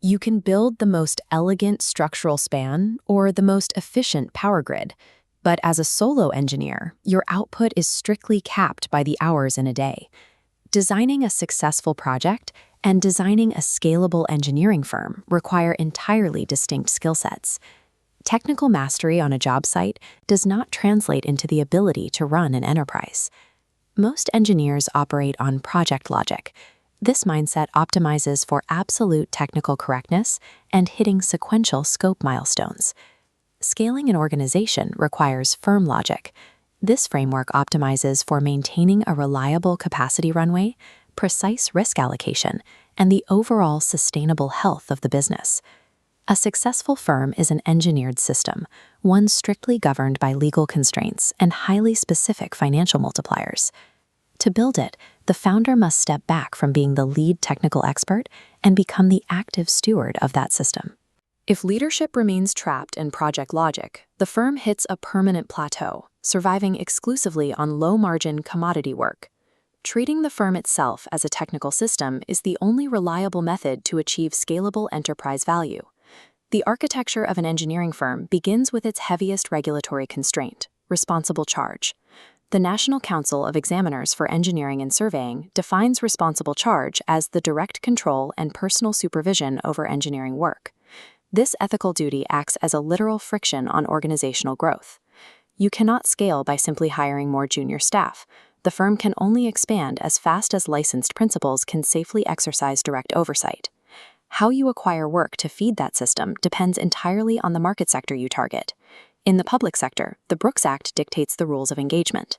You can build the most elegant structural span or the most efficient power grid, but as a solo engineer, your output is strictly capped by the hours in a day. Designing a successful project and designing a scalable engineering firm require entirely distinct skill sets. Technical mastery on a job site does not translate into the ability to run an enterprise. Most engineers operate on project logic. This mindset optimizes for absolute technical correctness and hitting sequential scope milestones. Scaling an organization requires firm logic. This framework optimizes for maintaining a reliable capacity runway, precise risk allocation, and the overall sustainable health of the business. A successful firm is an engineered system, one strictly governed by legal constraints and highly specific financial multipliers. To build it, the founder must step back from being the lead technical expert and become the active steward of that system. If leadership remains trapped in project logic, the firm hits a permanent plateau, surviving exclusively on low-margin commodity work. Treating the firm itself as a technical system is the only reliable method to achieve scalable enterprise value. The architecture of an engineering firm begins with its heaviest regulatory constraint, responsible charge. The National Council of Examiners for Engineering and Surveying defines responsible charge as the direct control and personal supervision over engineering work. This ethical duty acts as a literal friction on organizational growth. You cannot scale by simply hiring more junior staff. The firm can only expand as fast as licensed principals can safely exercise direct oversight. How you acquire work to feed that system depends entirely on the market sector you target. In the public sector, the Brooks Act dictates the rules of engagement.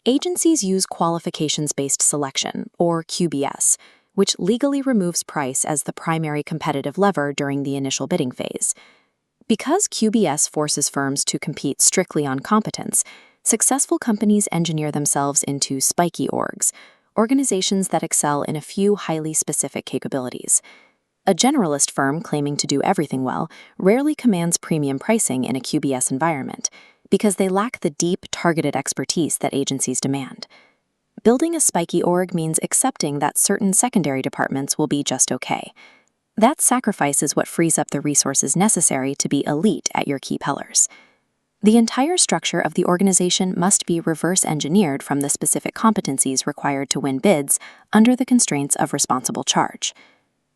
Agencies use qualifications-based selection, or QBS, which legally removes price as the primary competitive lever during the initial bidding phase. Because QBS forces firms to compete strictly on competence, successful companies engineer themselves into spiky orgs, organizations that excel in a few highly specific capabilities. A generalist firm claiming to do everything well rarely commands premium pricing in a QBS environment, because they lack the deep, targeted expertise that agencies demand. Building a spiky org means accepting that certain secondary departments will be just okay. That sacrifice is what frees up the resources necessary to be elite at your key pillars. The entire structure of the organization must be reverse engineered from the specific competencies required to win bids under the constraints of responsible charge.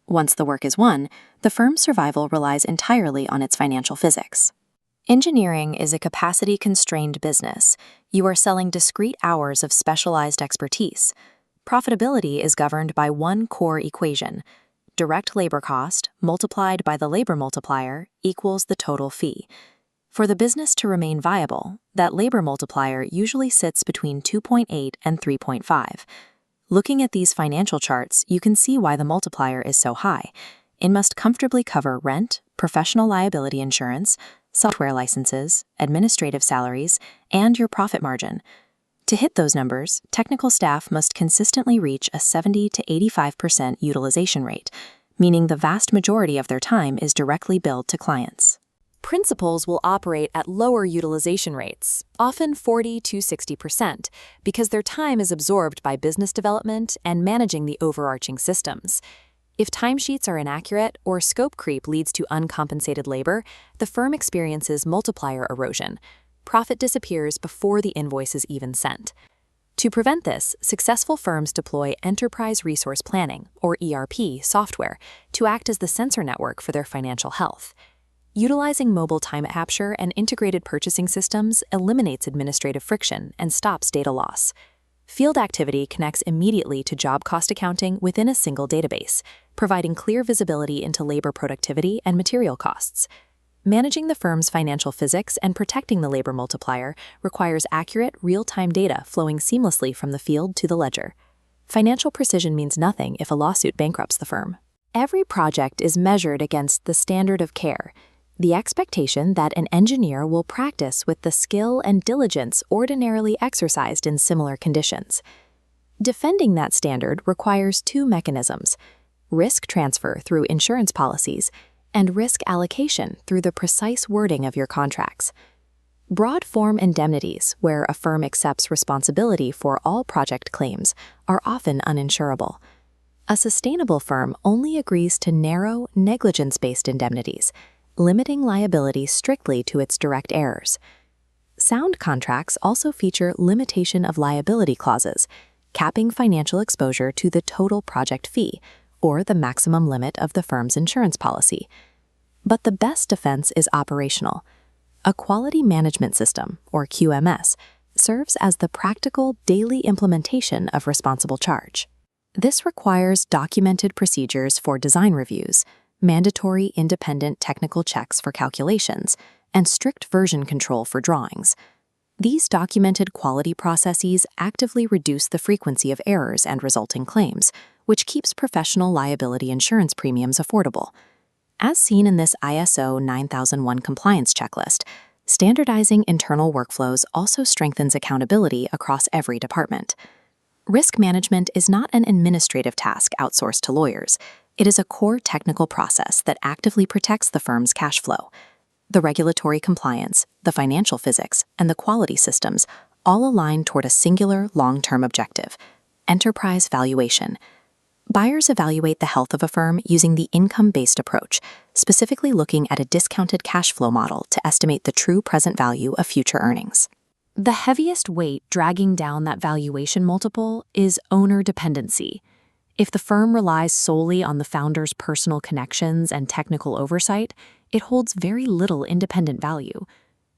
Once the work is won, the firm's survival relies entirely on its financial physics. Engineering is a capacity-constrained business. You are selling discrete hours of specialized expertise. Profitability is governed by one core equation: direct labor cost multiplied by the labor multiplier equals the total fee. For the business to remain viable, that labor multiplier usually sits between 2.8 and 3.5. Looking at these financial charts, you can see why the multiplier is so high. It must comfortably cover rent, professional liability insurance, software licenses, administrative salaries, and your profit margin. To hit those numbers, technical staff must consistently reach a 70 to 85% utilization rate, meaning the vast majority of their time is directly billed to clients. Principals will operate at lower utilization rates, often 40 to 60%, because their time is absorbed by business development and managing the overarching systems. If timesheets are inaccurate or scope creep leads to uncompensated labor, the firm experiences multiplier erosion. Profit disappears before the invoice is even sent. To prevent this, successful firms deploy Enterprise Resource Planning, or ERP, software to act as the sensor network for their financial health. Utilizing mobile time capture and integrated purchasing systems eliminates administrative friction and stops data loss. Field activity connects immediately to job cost accounting within a single database, providing clear visibility into labor productivity and material costs. Managing the firm's financial physics and protecting the labor multiplier requires accurate, real-time data flowing seamlessly from the field to the ledger. Financial precision means nothing if a lawsuit bankrupts the firm. Every project is measured against the standard of care, the expectation that an engineer will practice with the skill and diligence ordinarily exercised in similar conditions. Defending that standard requires two mechanisms: risk transfer through insurance policies and risk allocation through the precise wording of your contracts. Broad-form indemnities, where a firm accepts responsibility for all project claims, are often uninsurable. A sustainable firm only agrees to narrow, negligence-based indemnities, limiting liability strictly to its direct errors. Sound contracts also feature limitation of liability clauses, capping financial exposure to the total project fee, or the maximum limit of the firm's insurance policy. But the best defense is operational. A quality management system, or QMS, serves as the practical daily implementation of responsible charge. This requires documented procedures for design reviews, mandatory independent technical checks for calculations, and strict version control for drawings. These documented quality processes actively reduce the frequency of errors and resulting claims, which keeps professional liability insurance premiums affordable. As seen in this ISO 9001 compliance checklist, standardizing internal workflows also strengthens accountability across every department. Risk management is not an administrative task outsourced to lawyers. It is a core technical process that actively protects the firm's cash flow. The regulatory compliance, the financial physics, and the quality systems all align toward a singular long-term objective: enterprise valuation. Buyers evaluate the health of a firm using the income-based approach, specifically looking at a discounted cash flow model to estimate the true present value of future earnings. The heaviest weight dragging down that valuation multiple is owner dependency. If the firm relies solely on the founder's personal connections and technical oversight, it holds very little independent value.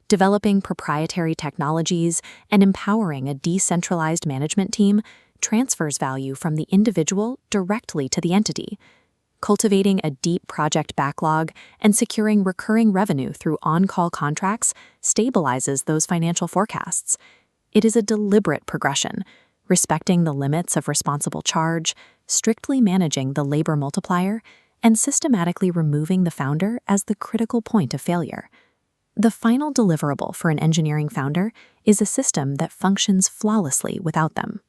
Developing proprietary technologies and empowering a decentralized management team transfers value from the individual directly to the entity. Cultivating a deep project backlog and securing recurring revenue through on-call contracts stabilizes those financial forecasts. It is a deliberate progression, respecting the limits of responsible charge, strictly managing the labor multiplier, and systematically removing the founder as the critical point of failure. The final deliverable for an engineering founder is a system that functions flawlessly without them.